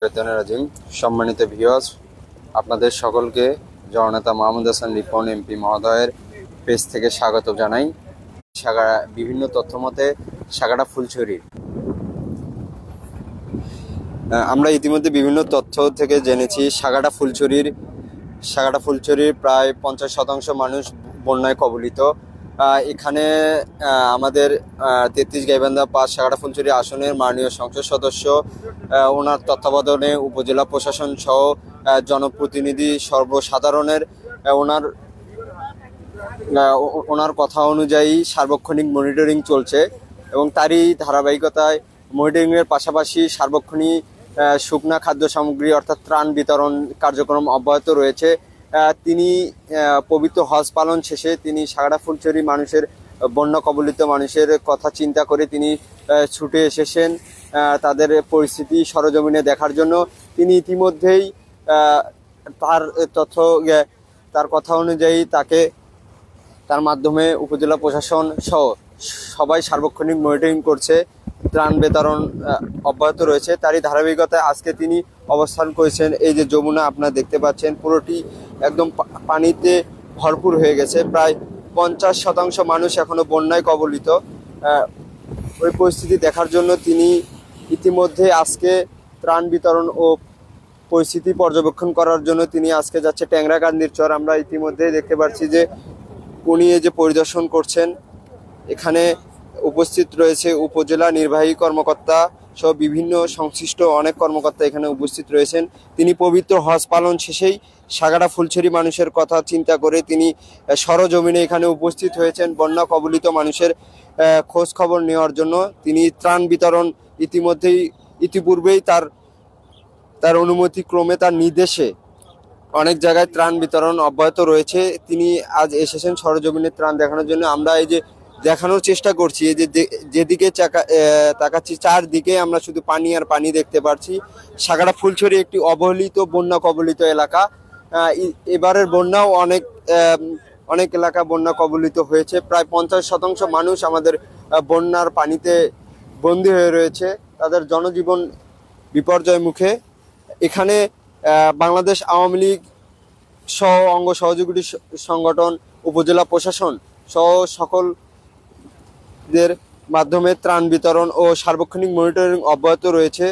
রাজিম সম্মানিত ভিউয়ার্স, আপনাদের সকলকে জননেতা মাহমুদ হাসান রিপন এমপি মহোদয়ের পেজ থেকে স্বাগত জানাই। বিভিন্ন তথ্য মতে সাগাটা ফুলছড়ির আমরা ইতিমধ্যে বিভিন্ন তথ্য থেকে জেনেছি সাগাটা ফুলছড়ির প্রায় 50% মানুষ বন্যায় কবলিত। এখানে আমাদের 33 গাইবান্ধা 5 সাগাটা ফুলছড়ি আসনের মাননীয় সংসদ সদস্য ওনার তত্ত্বাবধানে উপজেলা প্রশাসন সহ জনপ্রতিনিধি সর্বসাধারণের ওনার কথা অনুযায়ী সার্বক্ষণিক মনিটরিং চলছে এবং তারই ধারাবাহিকতায় মনিটরিংয়ের পাশাপাশি সার্বক্ষণিক শুকনা খাদ্য সামগ্রী অর্থাৎ ত্রাণ বিতরণ কার্যক্রম অব্যাহত রয়েছে। তিনি পবিত্র হজ পালন শেষে তিনি সাগাটা ফুলছড়ি মানুষের বন্যা কবলিত মানুষের কথা চিন্তা করে তিনি ছুটে এসেছেন তাদের পরিস্থিতি সরজমিনে দেখার জন্য। তিনি ইতিমধ্যেই তার কথা অনুযায়ী তার মাধ্যমে উপজেলা প্রশাসন সহ সবাই সার্বক্ষণিক মনিটরিং করছে, ত্রাণ বিতরণ অব্যাহত রয়েছে। তারই ধারাবাহিকতায় আজকে তিনি অবস্থান করেছেন। এই যে যমুনা আপনারা দেখতে পাচ্ছেন পুরোটি একদম পানিতে ভরপুর হয়ে গেছে, প্রায় 50% মানুষ এখনো বন্যায় কবলিত। ওই পরিস্থিতি দেখার জন্য তিনি ইতিমধ্যে আজকে ত্রাণ বিতরণ ও পরিস্থিতি পর্যবেক্ষণ করার জন্য তিনি আজকে যাচ্ছে ট্যাংরাকান্দির চর। আমরা ইতিমধ্যে দেখতে পাচ্ছি যে উনি এই যে পরিদর্শন করছেন, এখানে উপস্থিত রয়েছে উপজেলা নির্বাহী কর্মকর্তা সহ বিভিন্ন সংশ্লিষ্ট অনেক কর্মকর্তা এখানে উপস্থিত রয়েছেন। তিনি পবিত্র হজ পালন শেষেই সাগাটা ফুলছড়ি মানুষের কথা চিন্তা করে তিনি সরজমিনে এখানে উপস্থিত হয়েছেন বন্যা কবলিত মানুষের খোঁজ খবর নেওয়ার জন্য। তিনি ত্রাণ বিতরণ ইতিপূর্বেই তার অনুমতি ক্রমে তার নির্দেশে অনেক জায়গায় ত্রাণ বিতরণ অব্যাহত রয়েছে। তিনি আজ এসেছেন সরজমিনে ত্রাণ দেখানোর জন্য। আমরা এই যে দেখানোর চেষ্টা করছি, এই যে যেদিকে তাকাচ্ছি চারদিকে আমরা শুধু পানি আর পানি দেখতে পাচ্ছি। সাগাটা ফুলছড়ি একটি অবহেলিত বন্যা কবলিত এলাকা। এবারের বন্যাও অনেক এলাকা বন্যা কবলিত হয়েছে। প্রায় 50% মানুষ আমাদের বন্যার পানিতে বন্দী হয়ে রয়েছে, তাদের জনজীবন বিপর্যয় মুখে। এখানে বাংলাদেশ আওয়ামী লীগ সহ অঙ্গ সহযোগী সংগঠন, উপজেলা প্রশাসন সহ সকলদের মাধ্যমে ত্রাণ বিতরণ ও সার্বক্ষণিক মনিটরিং অব্যাহত রয়েছে।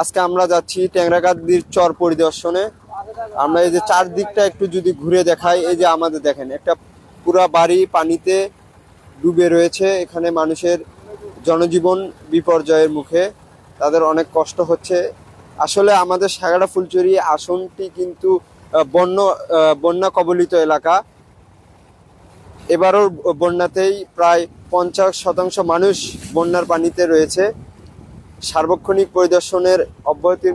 আজকে আমরা যাচ্ছি ট্যাংরাকান্দির চর পরিদর্শনে। আমরা এই যে চারদিকটা একটু যদি ঘুরে দেখাই, এই যে আমাদের দেখেন একটা পুরা বাড়ি পানিতে ডুবে রয়েছে। এখানে মানুষের জনজীবন বিপর্যয়ের মুখে, তাদের অনেক কষ্ট হচ্ছে। আসলে আমাদের সাগাটা ফুলছড়ি আসনটি কিন্তু বন্যা কবলিত এলাকা। এবারও বন্যাতেই প্রায় 50% মানুষ বন্যার পানিতে রয়েছে। সার্বক্ষণিক পরিদর্শনের অব্যাহতি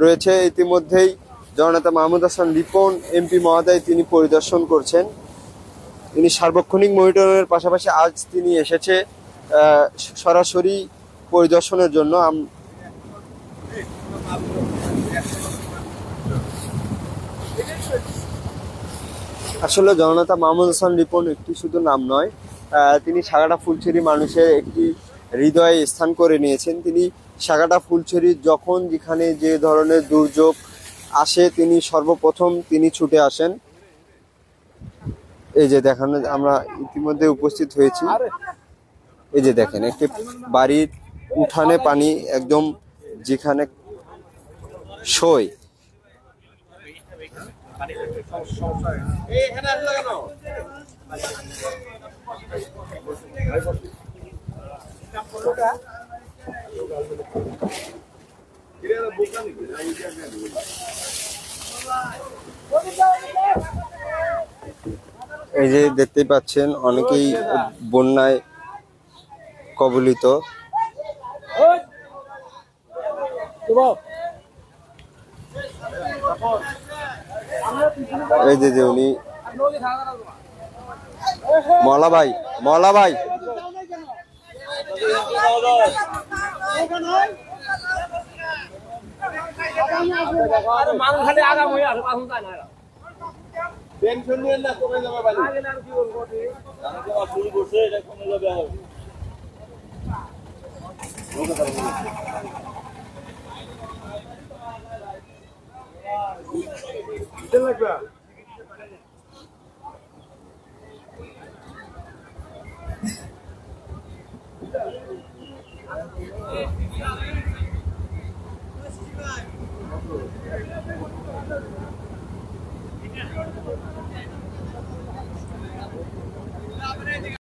রয়েছে। ইতিমধ্যেই জননেতা মাহমুদ হাসান রিপন এমপি মহোদয় তিনি পরিদর্শন করছেন। তিনি সার্বক্ষণিক মনিটরিংয়ের পাশাপাশি আজ তিনি এসেছে সরাসরি পরিদর্শনের জন্য। আসলে জননেতা মাহমুদ হাসান রিপন একটি শুধু নাম নয়, তিনি সাগাটা ফুলছড়ি মানুষের একটি হৃদয়ে স্থান করে নিয়েছেন। তিনি সাগাটা ফুলছড়ি যখন যেখানে যে ধরনের দুর্যোগ আসে তিনি সর্বপ্রথম তিনি ছুটে আসেন। এই যে দেখানো আমরা ইতিমধ্যে উপস্থিত হয়েছি। এই যে দেখেন একটি বাড়ির উঠানে পানি একদম যেখানে সই। এই যে দেখতে পাচ্ছেন অনেকেই বন্যায় কবলিত। এই যে উনি মলা ভাই